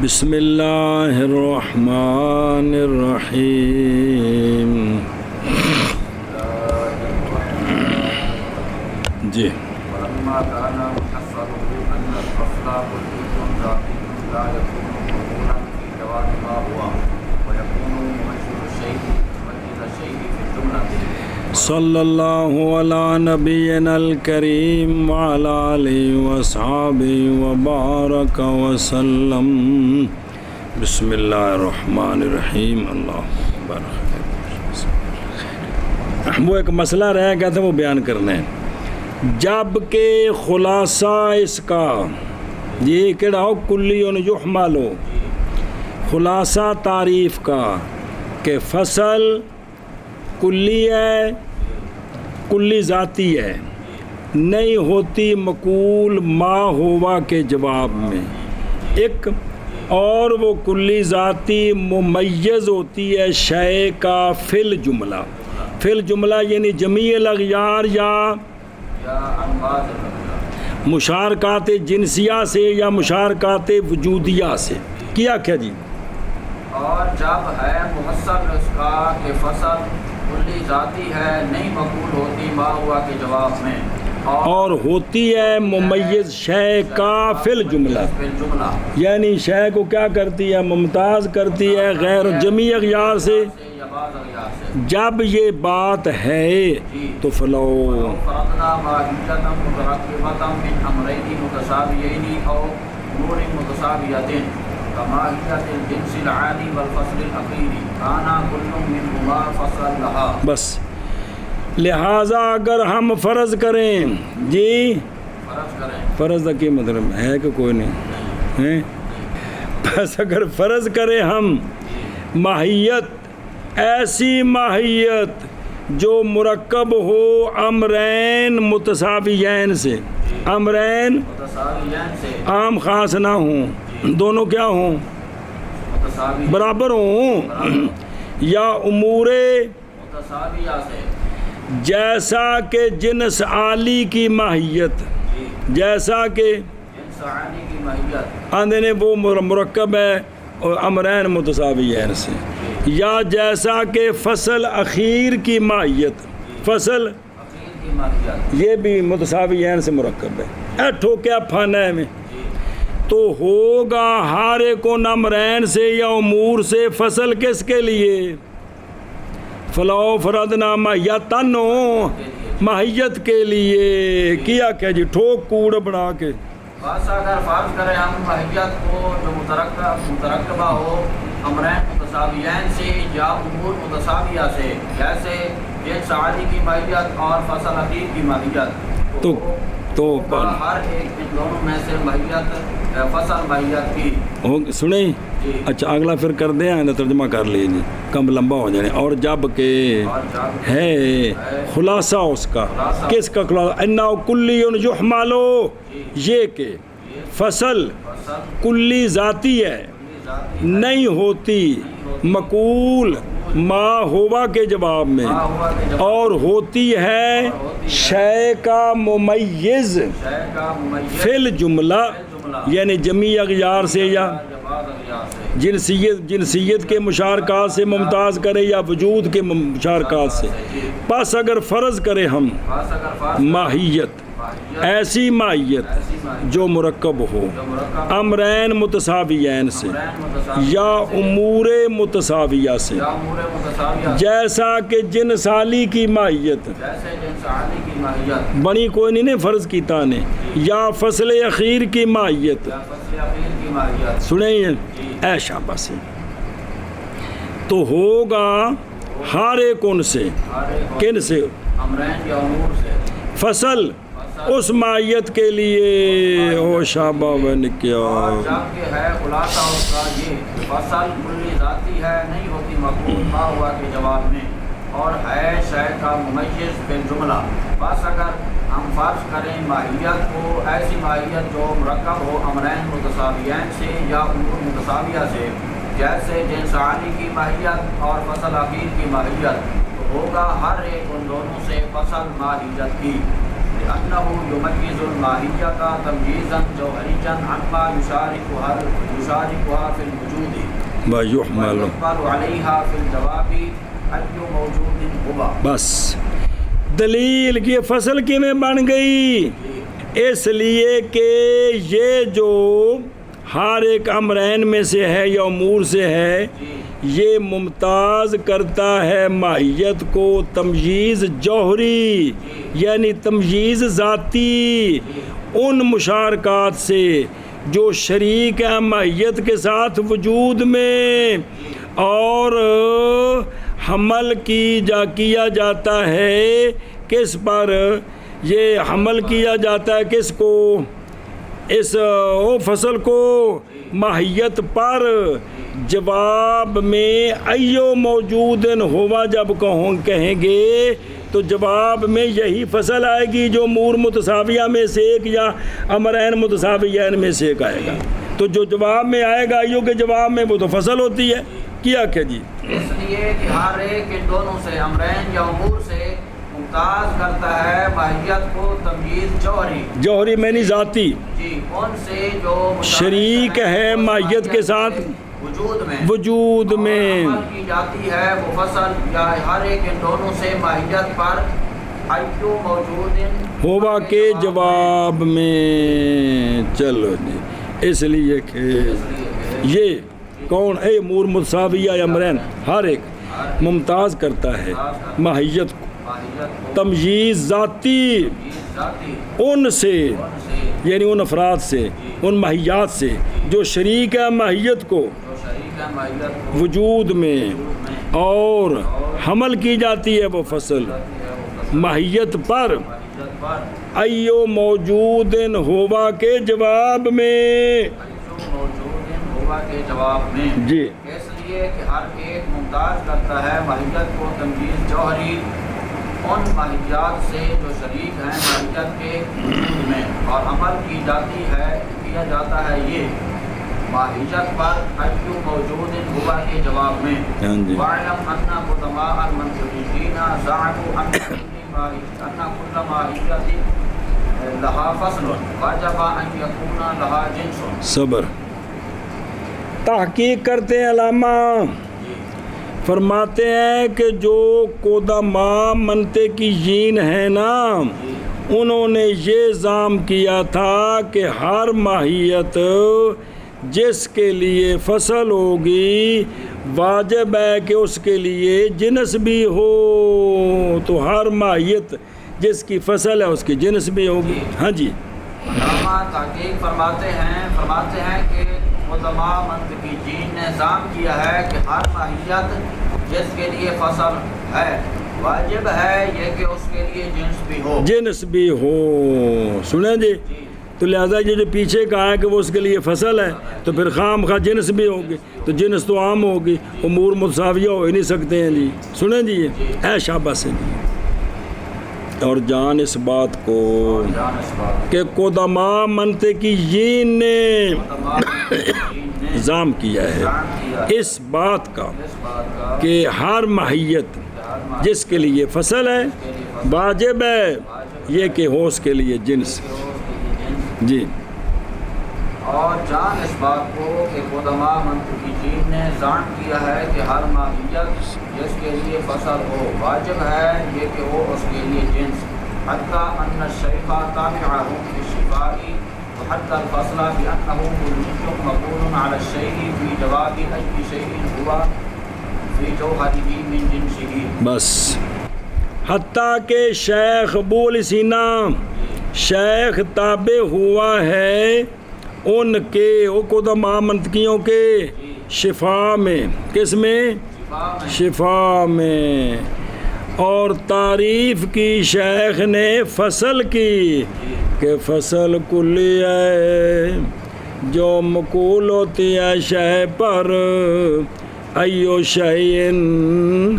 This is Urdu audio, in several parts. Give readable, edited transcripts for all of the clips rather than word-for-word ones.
بسم اللہ الرحمن الرحیم. جی ولما كان محصله أن الفصل كلي ذاتي لا يكون مقبولا في جواز ما هو ويكون مميز الشيء في الجملة. صلی اللہ علی نبینا الکریم وعلی آلہ وصحابہ وبارک وسلم. بسم اللہ الرحمن الرحیم. اللہ بارک. وہ ایک مسئلہ رہ گیا تھا، وہ بیان کرنا ہے. جب کہ خلاصہ اس کا یہ کہڑا ہو کلی یحمل ہو، خلاصہ تعریف کا کہ فصل کلی ہے، کلی ذاتی ہے، نہیں ہوتی مقول ما ہوا کے جواب میں ایک، اور وہ کلی ذاتی ممیز ہوتی ہے شے کا فل جملہ. فل جملہ یعنی جمیع الاغیار یا مشارکات جنسیہ سے یا مشارکات وجودیہ سے. کیا کیا جی؟ اور جب ہے محصل اس کا کہ فصل کلی ذاتی ہے، نہیں مقبول ہوتی ما ہوا کے جواب میں، اور ہوتی ہے ممیز شے کا فل جملہ، یعنی شے کو کیا کرتی ہے؟ ممتاز کرتی ہے غیر جمیع اغیار سے. جب یہ بات ہے تو فلو فرضنا ماہیتا مترکبتا من امرین متشابہین او امور متشابہۃ کماہیت الجنس العالی والفصل الاخیر کانا کل منہما فصل لہا. بس لہٰذا اگر ہم فرض کریں جی، فرض کا کیا مطلب ہے کہ کوئی نہیں ہے؟ بس اگر فرض کریں ہم ماہیت، ایسی ماہیت جو مرکب ہو امرین متساویین سے، امرین عام خاص نہ ہوں، دونوں کیا ہوں؟ برابر ہوں، یا امور جیسا کہ جنس عالی کی ماہیت، جیسا کہ آندھے نے وہ مرکب ہے امرین متساویین سے، یا جیسا کہ فصل اخیر کی ماہیت، فصل یہ بھی متساویین سے مرکب ہے. ٹھوکیا پھانا میں تو ہوگا ہر ایک امرین سے یا امور سے فصل کس کے لیے؟ فلاؤ فرضنا ماہیتن ماہیت کے لیے. کیا کیا جی؟ ٹھوک کوڑ بنا کے بس اگر فرض کریں ہم ماہیت کو جو مترکبہ ہو امرین متساویین سے یا امور متساویہ سے، جیسے جنس عالی کی ماہیت اور فصل اخیر کی ماہیت، تو ہر ایک ان دونوں میں سے ماہیت فصل ماہیت کی سنیں. اچھا اگلا پھر کر دیں، ترجمہ کر لیجیے، کم لمبا ہو جانے. اور جب کہ ہے خلاصہ اس کا، کس کا خلاصہ؟ انہو کلی یحمل، یہ کہ فصل کلی ذاتی ہے، نہیں ہوتی مقول ما ہوا کے جواب میں، اور ہوتی ہے شے کا ممیز فل جملہ، یعنی جمیع اغیار سے یا جنسیت کے مشارکات سے ممتاز کرے یا وجود کے مشارکات سے. پس اگر فرض کرے ہم ماہیت، ایسی ماہیت جو مرکب ہو امرین متساویین سے یا امور متساویہ سے، جیسا کہ جنس عالی کی ماہیت بنی کوئی نہیں فرض کیتا نے، یا فصل اخیر کی ماہیت. سنیں اے شاباش، تو ہوگا ہر ایک ان سے، کن سے؟ فصل اس ماہیت کے لیے. او شابہ بن کیا جب کہ ہے خلاصہ اس کا یہ فصل کلی ذاتی ہے، نہیں ہوتی مقبول ما ہوا کے جواب میں، اور ہے شے کا ممیز بالجملہ. بس اگر ہم فرض کریں ماہیت کو، ایسی ماہیت جو مرکب ہو امرین متساویین سے یا امور متساویہ سے، جیسے جنس عالی کی ماہیت اور فصل اخیر کی ماہیت، تو ہوگا ہر ایک ان دونوں سے فصل ماہیت کی. لأنه يميز الماهية تمييزا جوهريا عما يشاركها في الوجود ويحمل ويحمل عليها في الجواب أي موجود هو. بس دلیل کی فصل کی میں بن گئی اس لیے کہ یہ جو ہر ایک امرین میں سے ہے یا امور سے ہے یہ ممتاز کرتا ہے ماہیت کو تمییز جوہری یعنی تمییز ذاتی ان مشارکات سے جو شریک ہے ماہیت کے ساتھ وجود میں اور حمل کیا جاتا ہے کس پر یہ حمل کیا جاتا ہے کس کو اس فصل کو ماہیت پر جواب میں ایو موجود ہوا جب کہیں گے تو جواب میں یہی فصل آئے گی جو امور متساویہ میں سے ایک یا امرین متساویین میں سے ایک آئے گا تو جو جواب میں آئے گا ایو کے جواب میں وہ تو فصل ہوتی ہے کیا کہ جی اس لیے کہ ہر ایک ان دونوں سے امرین یا امور سے ممتاز کرتا ہے ماہیت کو تمییز جوہری میں نہیں ذاتی جی ان سے جو شریک ہے ماہیت کے ساتھ وجود میں عمل کی جاتی ہے وہ فصل یا ہر ایک ان دونوں سے ماہیت پر ایو موجود ہوا کے جواب میں چلو جی اس لیے کہ یہ کون اے امور متساویہ یا امرین ہر ایک ممتاز کرتا ہے ماہیت کو تمییز ذاتی ان سے یعنی ان افراد سے ان ماہیات سے جو شریک ہے ماہیت کو وجود میں اور حمل کی جاتی ہے وہ فصل ماہیت پر ایو موجود ہوا کے جواب میں جی اس لیے کہ ہر ایک ممتاز کرتا ہے ماہیت کو تمییز جوہری ان ماہیات سے جو شریک ہیں ماہیت کے وجود میں اور عمل کیا جاتا ہے یہ ماہیت پر ایو موجود ہوا کے جواب میں وَاعْلَمْ أَنَّ قُدَمَاءَ الْمَنْطِقِيِّينَ زَعَمُوا أَنَّ كُلَّ مَاهِيَّةٍ لَهَا فَصْلٌ وَجَبَ أَنْ يَكُونَ لَهَا جِنْسٌ. صبر تحقیق کرتے ہیں علامہ فرماتے ہیں کہ جو قدما منطقیین ہیں نا انہوں نے یہ ظام کیا تھا کہ ہر ماہیت جس کے لیے فصل ہوگی واجب ہے کہ اس کے لیے جنس بھی ہو تو ہر ماہیت جس کی فصل ہے اس کی جنس بھی ہوگی ہاں جی علامہ تحقیق فرماتے ہیں کہ قدما منطقیین نے ظام کیا ہے کہ ہر ماہیت جس کے لیے فصل ہے واجب ہے یہ کہ اس کے لیے جنس بھی ہو سنیں جی تو لہذا یہ جو پیچھے کہا ہے کہ وہ اس کے لیے فصل ہے تو پھر خام خواہ جنس بھی ہوگی تو جنس تو عام ہوگی امور متساویہ ہو ہی نہیں سکتے ہیں جی سنیں جی اے شاباش سے جی اور جان اس بات کو کہ قدما منطقیین نے ظام کیا ہے اس بات کا کہ ہر ماہیت جس کے لیے فصل ہے واجب ہے یہ کہ ہو اس کے لیے جنس جی اور جان اس بات کو کہ قدما منطقیین نے ظام کیا ہے کہ ہر ماہیت جس کے لیے فصل ہو واجب ہے یہ کہ وہ اس کے لیے جنس حتی ان الشیخ تابعہ فی الشفاء وحتی الفصل بأنه کلیت مقول علی الشیء فی جواب ای شیء ہوا فی جوہرہ من جنسہ بس حتیٰ کہ شیخ بول سینا شیخ تابع ہوا ہے ان کے قدما منطقیوں کے شفا میں کس میں شفا میں اور تعریف کی شیخ نے فصل کی کہ فصل کلی ہے جو مقول ہوتی ہے شے پر ایو شیئن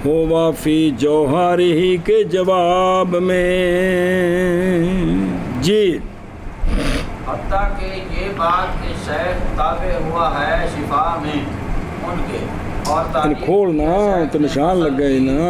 ہوا فی جوہر ہی کے جواب میں جی حتیٰ کہ یہ بات کہ شیخ تابع ہوا ہے شفا میں ان کے اور کھولنا تو نشان لگ گئے نا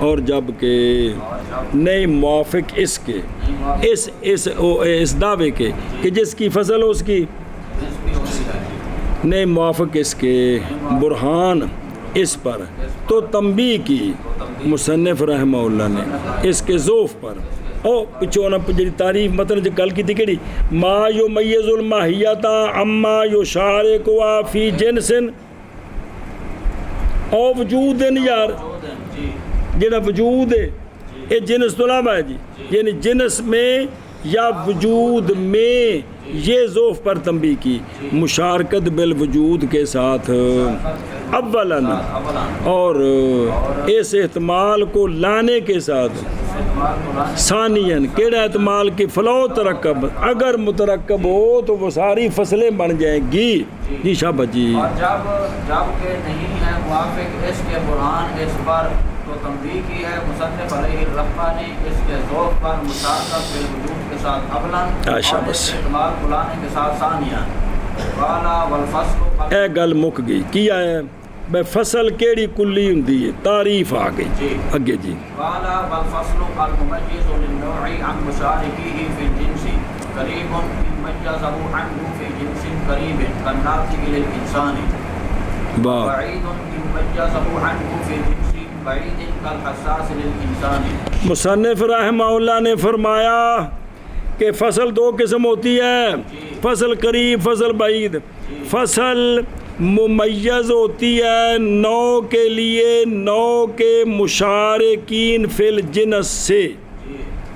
اور جب کہ نہیں موافق اس کے اس دعوے کے کہ جس کی فصل ہو اس کی نہیں موافق اس کے برہان اس پر تو تنبیہ کی مصنف رحمہ اللہ نے اس کے ذوف پر او پچھونا جی تعریف مطلب جو کل کی تھی کہڑی ما یمیز الماہیتا اما یشارکوا فی جنس او وجود یار جڑا وجود ہے یہ جنس تو نام ہے جی یعنی جنس میں یا وجود میں یہ ذوف پر تنبیہ کی مشارکت بالوجود کے ساتھ اولاً اور اس احتمال کو لانے کے ساتھ ثانیاً کیڑا احتمال کی فلو ترکب اگر مترکب ہو تو وہ ساری فصلیں بن جائیں گی جی شابہ جی اور جب کہ نہیں ہے موافق اس کے برہان اس پر تو تنبیہ کی ہے مصنف علیہ الرحمہ نے اس کے ذوق پر مشارکت بالوجود کے ساتھ اولاً اور اس احتمال کو لانے کے ساتھ ثانیاً والا والفصل اے گل مک گئی کیا ہے بے فصل کیڑی کلی ہوندی ہے تعریف آ گئی اگے جی والا والفصل الممیز للنوع عن مشارکه في الجنس قریب ممیزه عنه في جنس قریب كالناطق للانسان بعید ممیزه عنه في جنس بعید كالحساس للانسان مصنف رحمہ اللہ نے فرمایا کہ فصل دو قسم ہوتی ہے فصل قریب فصل بعید فصل ممیز ہوتی ہے نو کے لیے نو کے مشارکین فی الجنس سے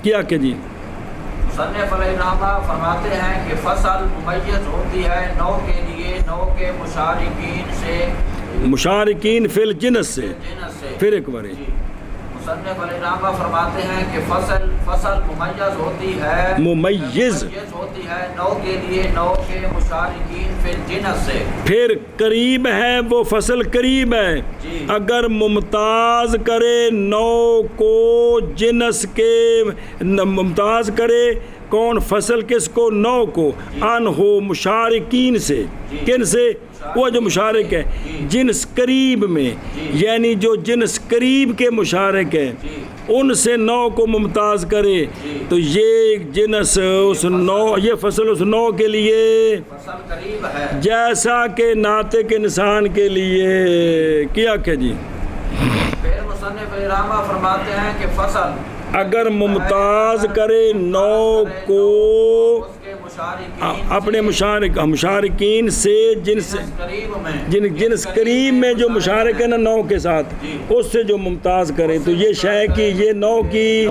کیا کہ جی مصنف علیہ الرحمہ فرماتے ہیں کہ فصل ممیز ہوتی ہے نو کے لیے نو کے مشارکین سے مشارکین فی الجنس سے پھر ایک بار مصنف علیہ الرحمہ فرماتے ہیں کہ فصل ممیز ہوتی ہے ممیز ہوتی ہے نو کے لیے نو کے مشارکین فی الجنس سے پھر قریب ہے وہ فصل قریب ہے اگر ممتاز کرے نو کو جنس کے ممتاز کرے کون فصل کس کو نو کو ان ہو مشارکین سے کن سے وہ جو مشارک ہے جنس قریب میں یعنی جو جنس قریب کے مشارک ہیں ان سے نو کو ممتاز کرے تو یہ جنس اس نو یہ فصل اس نو کے لیے فصل قریب ہے جیسا کہ ناطق انسان کے لیے کیا کہ جی پھر مصنف رحمہ فرماتے ہیں کہ فصل اگر ممتاز کرے نو کو اپنے مشارکین سے جنس قریب میں جو مشارک ہے نا نو کے ساتھ اس سے جو ممتاز کرے تو یہ شے کہ یہ نو کی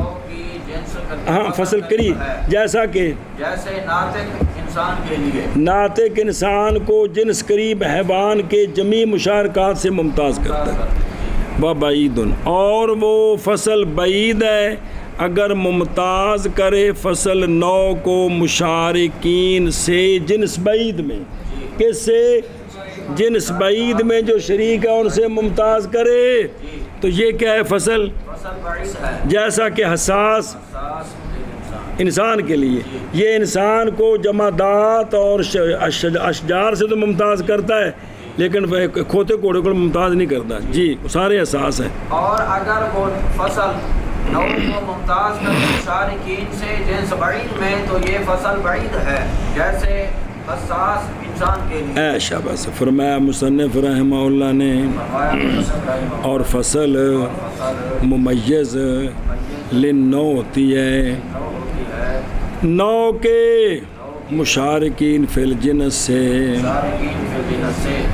ہاں فصل قریب جیسا کہ جیسے ناطق انسان کے لیے ناطق انسان کو جنس قریب حیوان کے جمیع مشارکات سے ممتاز کرتا ہے بعید اور وہ فصل بعید ہے اگر ممتاز کرے فصل نو کو مشارکین سے جنس بعید میں کس سے جنس بعید میں جو شریک ہے ان سے ممتاز کرے تو یہ کیا ہے فصل جیسا کہ حساس انسان کے لیے یہ انسان کو جمادات اور اشجار سے تو ممتاز کرتا ہے لیکن کھوتے کوڑے کو ممتاز نہیں کرتا جی سارے احساس ہیں اور اگر وہ فصل نو کو ممتاز کرے مشارکین سے جنس بعید میں تو یہ فصل بعید ہے جیسے حساس انسان کے لیے اے شاباش فرمایا مصنف رحمہ اللہ نے اور فصل ممیز لنو ہوتی ہے نو کے مشارکین فی الجنس سے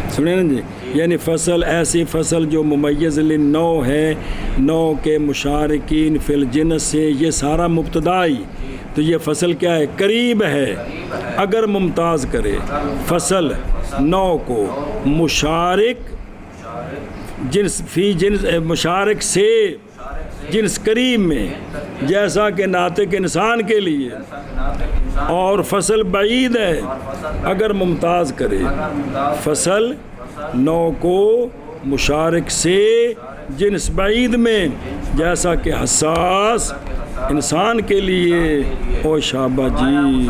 سنیں نا جی یعنی فصل ایسی فصل جو ممیز لنو ہے نو کے مشارکین فی الجنس سے یہ سارا مبتدائی تو یہ فصل کیا ہے قریب ہے اگر ممتاز کرے فصل نو کو مشارک جنس فی جنس مشارک سے جنس قریب میں جیسا کہ ناطق انسان کے لیے اور فصل بعید ہے اگر ممتاز کرے فصل نو کو مشارک سے جنس بعید میں جیسا کہ حساس انسان کے لیے او شابہ جی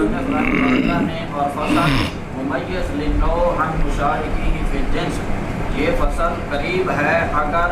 یہ فصل قریب ہے اگر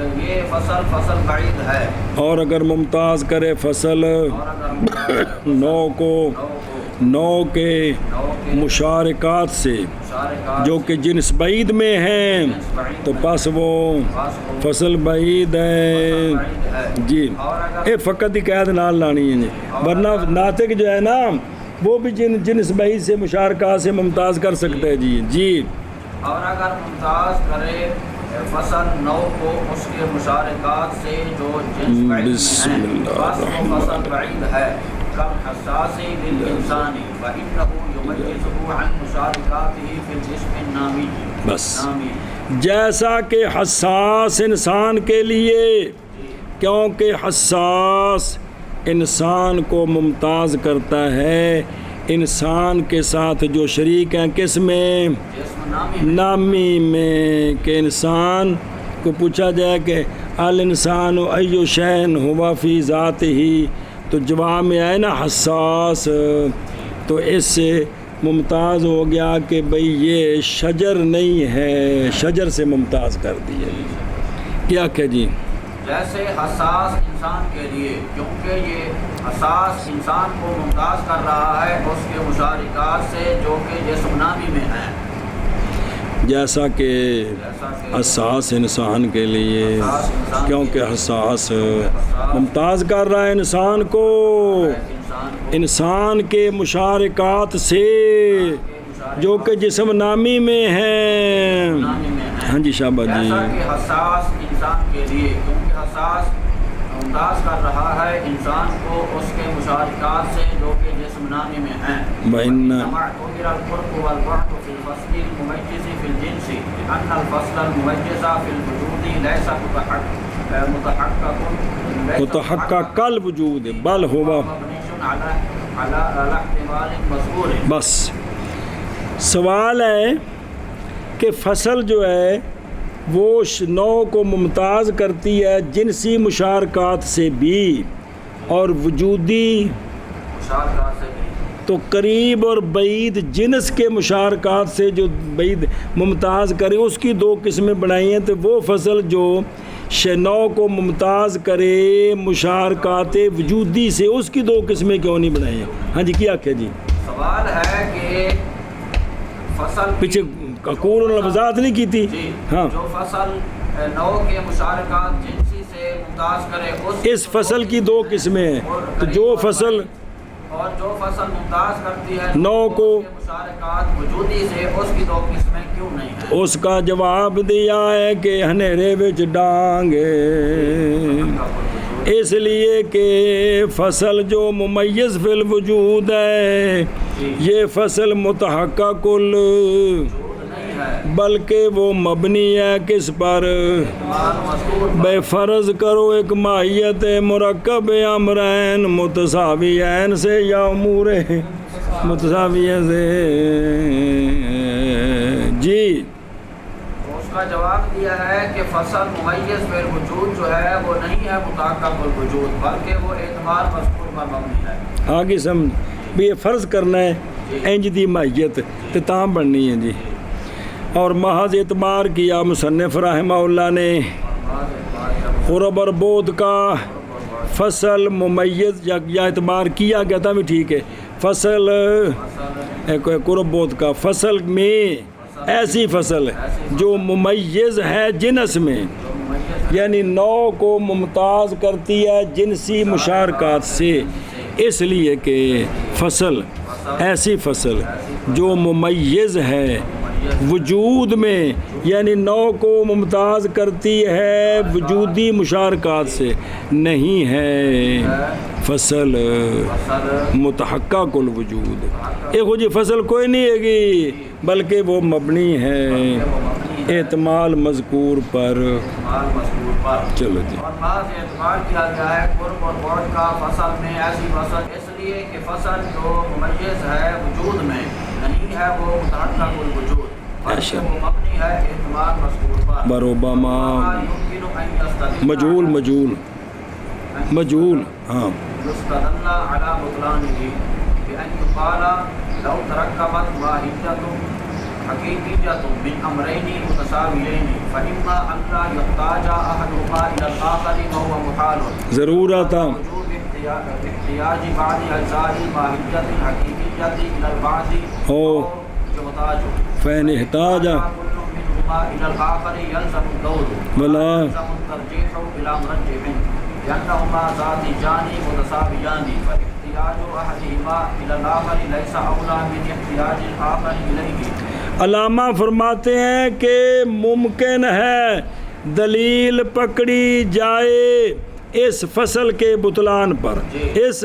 یہ فصل بعید ہے، اور اگر ممتاز کرے فصل اور اگر ممتاز نو کو نو کے مشارکات سے جو کہ جنس بعید میں ہیں تو پس وہ فصل بعید ہے جی. اے فقط ہی قید نال لانی ہے جی، ورنہ ناطق جو ہے نا وہ بھی جنس بعید سے مشارکات سے ممتاز کر سکتے ہیں جی جی. اور اگر ممتاز کرے فصل نو کو اس کے مشارکات سے جو جنس بعید میں ہیں بس وہ فصل بعید ہے. کم حساسی للانسانی فإنه یمیزه عن مشارکاته فی الجسم النامی. بس جیسا کہ حساس انسان کے لیے، کیونکہ حساس انسان کو ممتاز کرتا ہے انسان کے ساتھ جو شریک ہیں کس میں؟ نامی میں. کہ انسان کو پوچھا جائے کہ الانسان ای شین ہوا فی ذات ہی، تو جواب میں آئے نا حساس، تو اس سے ممتاز ہو گیا کہ بھئی یہ شجر نہیں ہے، شجر سے ممتاز کر دیا. کیا کہ جی جیسے حساس انسان کے لیے، کیونکہ یہ حساس انسان کو ممتاز کر رہا ہے اس کے مشارکات سے جو کہ جسم نامی میں ہیں. جیسا کہ حساس انسان کے لیے، کیونکہ حساس ممتاز کر رہا ہے انسان کو انسان کے مشارکات سے جو کہ جسم نامی میں ہیں. ہاں جی شابہ جی. جیسا کہ حساس انسان کے لیے، کیونکہ حساس ممتاز کر رہا ہے انسان کو اس کے مشارکات سے جو کہ جسم نامی میں ہیں. بَإِنَّ الْفُرْقُ وَالْبُعْدُ فِي الْفَصْلِ الْمُمَيِّزِ فِي الْجِنْسِ لِأَنَّ الْفَصْلَ الْمُمَيِّزَ فِي الْوُجُودِ لَيْسَ متحقق الوجود بل ہوا. بس سوال ہے کہ فصل جو ہے وہ نو کو ممتاز کرتی ہے جنسی مشارکات سے بھی اور وجودی، تو قریب اور بعید جنس کے مشارکات سے جو بعید ممتاز کرے اس کی دو قسمیں بنائی ہیں. تو وہ فصل جو نو کو ممتاز کرے مشارکات وجودی سے اس کی دو قسمیں کیوں نہیں بنائی ہیں؟ ہاں جی کیا کہ جی سوال ہے کہ فصل پیچھے قول اور وضاحت نہیں کی تھی. ہاں جو فصل نو کے مشارکات جنسی سے ممتاز کرے اس فصل کی دو قسمیں ہیں. تو جو فصل اور جو فصل ممتاز کرتی ہے نو کو مشارکات وجودی سے اس کی دو قسمیں کیوں نہیں ہیں؟ اس کا جواب دیا ہے کہ ہنیرے وچ ڈانگے، اس لیے کہ فصل جو ممیز فی الوجود ہے یہ فصل متحقق بلکہ وہ مبنی ہے کس پر؟ بے فرض کرو ایک ماہیت مرکب امرین متساویین سے یا امور متساویین سے جی. اس کا جواب دیا ہے کہ فصل ممیز فی الوجود جو ہے وہ نہیں ہے متحقق الوجود بلکہ وہ اعتبار مذکور پر مبنی ہے. آگے سمجھ بھی یہ فرض کرنا ہے انج دی ماہیت تے تاں بننی ہے جی. اور محض اعتبار کیا مصنف رحمہ اللہ نے قرب اور بود کا فصل ممیز یا اعتبار کیا گیا تھا بھی ٹھیک ہے. فصل قرب بود کا فصل میں ایسی فصل جو ممیز ہے جنس میں، یعنی نو کو ممتاز کرتی ہے جنسی مشارکات سے، اس لیے کہ فصل ایسی فصل جو ممیز ہے وجود میں، یعنی نو کو ممتاز کرتی ہے وجودی مشارکات سے، نہیں ہے فصل متحقق الوجود. ایک جی فصل کوئی نہیں ہے گی بلکہ وہ مبنی ہے احتمال مذکور پر. چلو جی. اور بعض اعتبار کیا گیا ہے قرب اور بعد کا فصل میں ایسی فصل اس لیے کہ فصل جو ممیز ہے وجود میں نہیں ہے وہ متحقق الوجود بلکہ وہ مبنی ہے احتمال مذکور پر. بروبما مجہول ہاں يستدل على بطلانه بأن يقال لو تركبت ماهية حقیقیت من امرین متساویین فإما ان لا يحتاج احدهما الى الاخر وهو محال ضرورت وجوب احتیاج بعض اجزاء الماہیت الحقیقیت الى البعض او يحتاج فین احتاج كل منهما الى الاخر يلزم الدور ولا يلزم الترجيح بلا مرجح لأنهما ذاتيان متساويان فاحتياج أحدهما إلى الآخر ليس أولى من احتياج الآخر إليه. علامہ فرماتے ہیں کہ ممکن ہے دلیل پکڑی جائے اس فصل کے بطلان پر، اس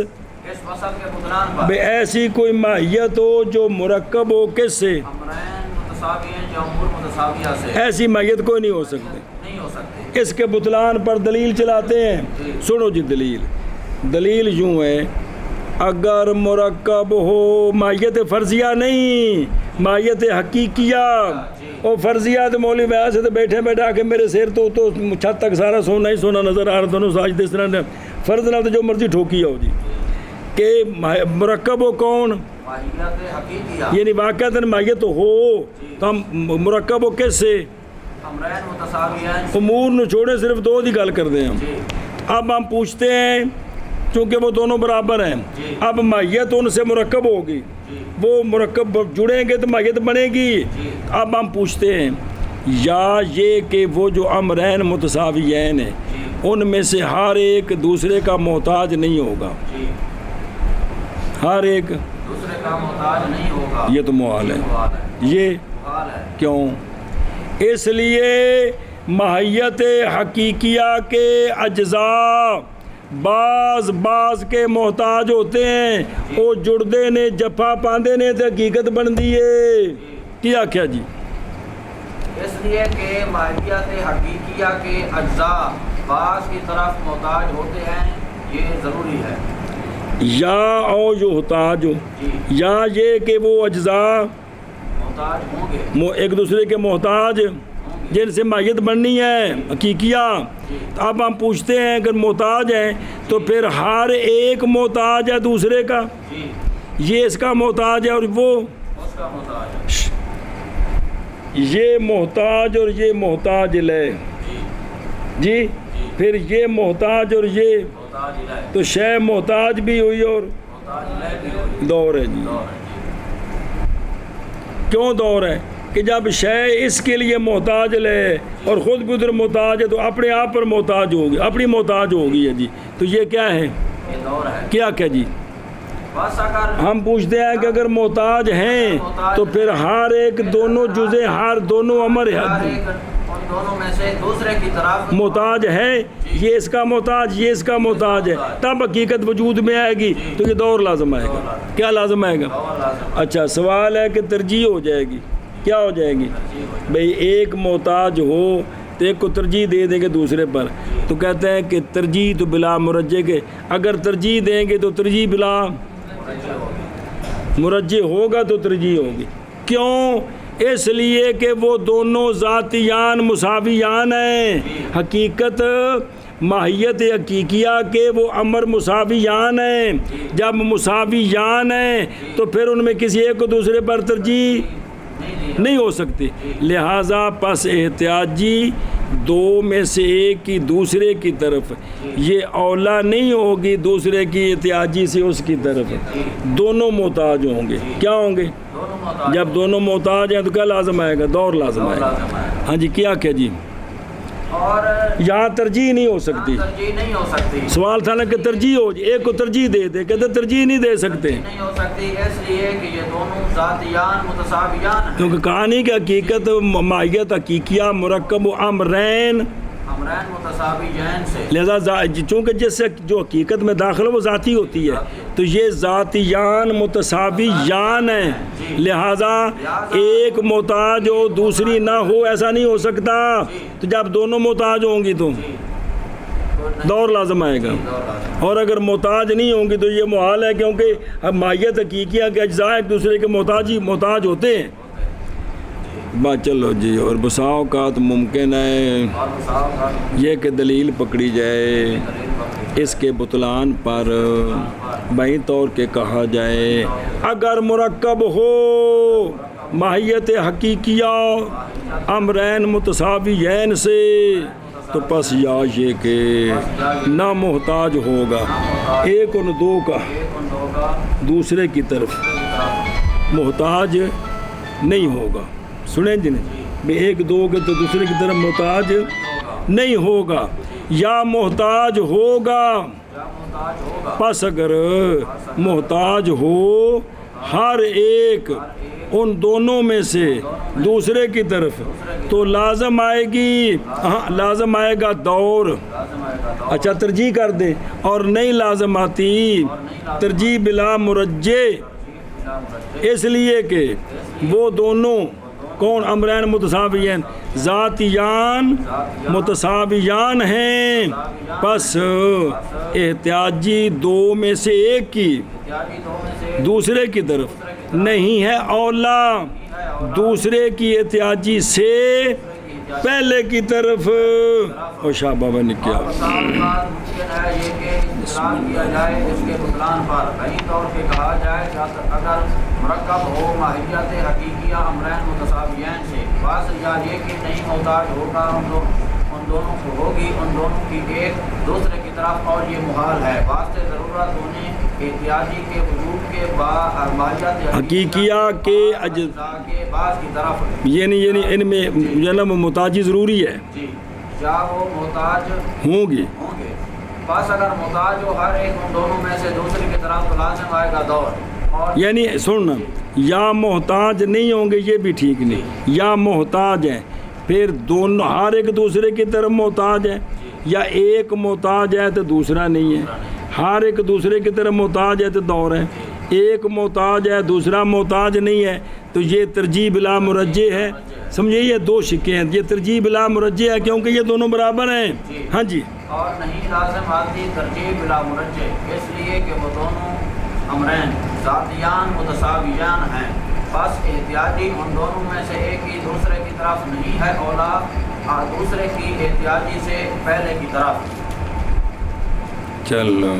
فصل کے بطلان پر بے ایسی کوئی ماہیت ہو جو مرکب ہو کس سے، امرین متساویین جو امور متساویہ سے، ایسی ماہیت کوئی نہیں ہو سکتی، نہیں ہو سکتے. اس کے بطلان پر دلیل چلاتے ہیں. سنو جی دلیل یوں ہے، اگر مرکب ہو ماہیت فرضیہ نہیں ماہیت حقیقیہ، اور فرضیہ تو مولوی بیاس سے تو بیٹھے بیٹھا کے میرے سیر تو چھت تک سارا سونا ہی سونا نظر آ رہا دونوں ساجدے اس طرح فرض نہ تو جو مرضی ٹھوکی ہو جی کہ مرکب ہو کون، ماہیت حقیقیہ یعنی واقعات ماہیت ہو تو ہم مرکب ہو کس سے، امرین متساویین. امور نو چھوڑے صرف دو دی گل کر دیں ہم. اب ہم پوچھتے ہیں چونکہ وہ دونوں برابر ہیں، اب ماہیت ان سے مرکب ہوگی، وہ مرکب جڑیں گے تو ماہیت بنے گی. اب ہم پوچھتے ہیں یا یہ کہ وہ جو امرین متساویین ہیں ان میں سے ہر ایک دوسرے کا محتاج نہیں ہوگا، ہر ایک دوسرے کا محتاج نہیں ہوگا، یہ تو محال ہے. یہ محال ہے. کیوں؟ اس لیے ماہیت حقیقیہ کے اجزاء بعض کے محتاج ہوتے ہیں، وہ جڑدے نے جفا پاندے نے تو حقیقت بن دیے. کیا کیا جی؟ اس لیے کہ ماہیت حقیقیہ کے اجزاء بعض کی طرف محتاج ہوتے ہیں، یہ ضروری ہے. یا او جو محتاج ہو، یا یہ کہ وہ اجزاء محتاج ہوں گے، ایک دوسرے کے محتاج جن سے ماہیت بننی ہے حقیقیہ. تو اب ہم پوچھتے ہیں اگر محتاج ہیں تو پھر ہر ایک محتاج ہے دوسرے کا، یہ اس کا محتاج ہے اور وہ اس کا محتاج ہے. یہ محتاج اور یہ محتاج لے جی، پھر یہ محتاج اور یہ محتاج ہے، تو شے محتاج بھی ہوئی اور محتاج لے بھی ہوئی. دور ہے جی. کیوں دور ہے کہ جب شے اس کے لیے محتاج لے اور خود بھی ادھر محتاج ہے تو اپنے آپ پر محتاج ہوگی، اپنی محتاج ہوگی ہے جی. تو یہ کیا ہے، یہ دور ہے. کیا جی؟ بس اگر ہم پوچھتے ہیں کہ اگر محتاج ہیں تو پھر ہر ایک دونوں جزے ہر دونوں امر ہر ایک ان دونوں میں سے دوسرے کی طرف محتاج ہے، یہ اس کا محتاج یہ اس کا محتاج ہے، تب حقیقت وجود میں آئے گی. تو یہ دور لازم آئے گا. کیا لازم آئے گا؟ دور لازم. اچھا سوال ہے کہ ترجیح ہو جائے گی. کیا ہو جائے گی بھئی؟ ایک محتاج ہو تو ایک کو ترجیح دے دیں گے دوسرے پر، تو کہتے ہیں کہ ترجیح تو بلا مرجح کے، اگر ترجیح دیں گے تو ترجیح بلا مرجح ہوگا تو ترجیح ہوگی. کیوں؟ اس لیے کہ وہ دونوں ذاتیان مساویان ہیں. حقیقت ماہیت حقیقیہ کے وہ امر مساویان ہیں. جب مساویان ہیں تو پھر ان میں کسی ایک کو دوسرے پر ترجیح نہیں ہو سکتی. لہٰذا پس احتیاجی دو میں سے ایک کی دوسرے کی طرف یہ اولا نہیں ہوگی دوسرے کی احتیاجی سے اس کی طرف. دونوں محتاج ہوں گے. کیا ہوں گے؟ جب دونوں محتاج ہیں تو کیا لازم آئے گا؟ دور لازم آئے گا. ہاں جی. کیا جی؟ اور یہاں ترجیح نہیں ہو سکتی. ترجیح نہیں ہو سکتی. سوال تھا نا کہ ترجیح ہو جائے، ایک کو ترجیح دے دے، کہتے ترجیح نہیں دے سکتے نہیں ہو سکتی اس لیے کہ یہ دونوں ذاتیان متساویان ہیں. کیونکہ کہانی کی حقیقت ماہیت حقیقیہ مرکب و امرین امرین متساویین سے، لہذا چونکہ جس سے جو حقیقت میں داخل ہے وہ ذاتی ہوتی ہے تو یہ ذاتیان متساویان ہیں. لہذا ایک محتاج ہو دوسری نہ ہو ایسا نہیں ہو سکتا. تو جب دونوں محتاج ہوں گی تو دور لازم آئے گا. اور اگر محتاج نہیں ہوں گی تو یہ محال ہے، کیونکہ اب ماہیت حقیقیہ کے اجزاء ایک دوسرے کے محتاج ہوتے ہیں. بات چلو جی. اور بسا اوقات ممکن ہے یہ کہ دلیل پکڑی جائے اس کے بطلان پر بہین طور کے کہا جائے اگر مرکب ہو ماہیت حقیقیہ امرین متساویین سے، تو پس یا یہ کہ نہ محتاج ہوگا ایک ان دو کا ایک ان دو کا دوسرے کی طرف، دوسرے کی طرف محتاج نہیں ہوگا. سنیں جی نہیں ایک دو کے تو دوسرے کی طرف محتاج نہیں ہوگا، یا محتاج ہوگا. یا محتاج ہوگا پس اگر محتاج ہو ہر ایک ان دونوں میں سے دوسرے کی طرف، تو لازم آئے گی، ہاں لازم آئے گا دور. لازم آئے گا دور اچھا ترجیح کر دیں، اور نہیں لازم آتی ترجیح بلا مرجع، بلا مرجع، اس لیے کہ وہ دونوں کون امرین متساویین ذاتیان متساویان ہیں، پس احتیاجی دو میں سے ایک کی احتیاجی دو میں سے دوسرے کی طرف نہیں ہے اولا دوسرے کی احتیاجی سے پہلے کی طرف. اور شاہ بابا نے کیا بات ممکن ہے یہ کہ استدلال کیا جائے اس کے بطلان پر، کئی طور پہ کہا جائے کہ اگر مرکب ہو ماہیت حقیقیہ امرین متساویین سے، بس یا یہ کہ نہیں محتاج ہوگا ان دونوں کو، ہوگی ان دونوں کی ایک دوسرے کی طرف، اور یہ محال ہے واسطے ضرورت ہونے احتیاجی کے وجود کے ماہیت حقیقیہ کے اجزاء کے بعض کی طرف، یعنی ان میں جنم محتاجی ضروری ہے جی یا وہ محتاج ہوں گی. ہوں گے. بس اگر محتاج ہو ہر ایک ان دونوں میں سے دوسرے کی طرف، تو لازم آئے گا دور. اور یعنی سننا یا محتاج نہیں ہوں گے یہ بھی ٹھیک نہیں، یا محتاج ہیں پھر دونوں ہر ایک دوسرے کی طرف محتاج ہے، یا ایک محتاج ہے تو دوسرا نہیں ہے، ہر ایک دوسرے کی طرف محتاج ہے تو دور ہے، ایک محتاج ہے دوسرا محتاج نہیں ہے، تو یہ ترجیح بلا مرجع ہے. سمجھے یہ دو شکیں ہیں، یہ ترجیح بلا مرجع ہے کیونکہ یہ دونوں برابر ہیں. ہاں جی اور نہیں لازم آتی ترجیح بلا مرجع، اس لیے کہ وہ دونوں امرین ذاتیان متساویان ہیں، بس احتیاجی ان دونوں میں سے ایک ہی دوسرے کی طرف نہیں ہے اولا دوسرے کی احتیاجی سے پہلے کی طرف. چلو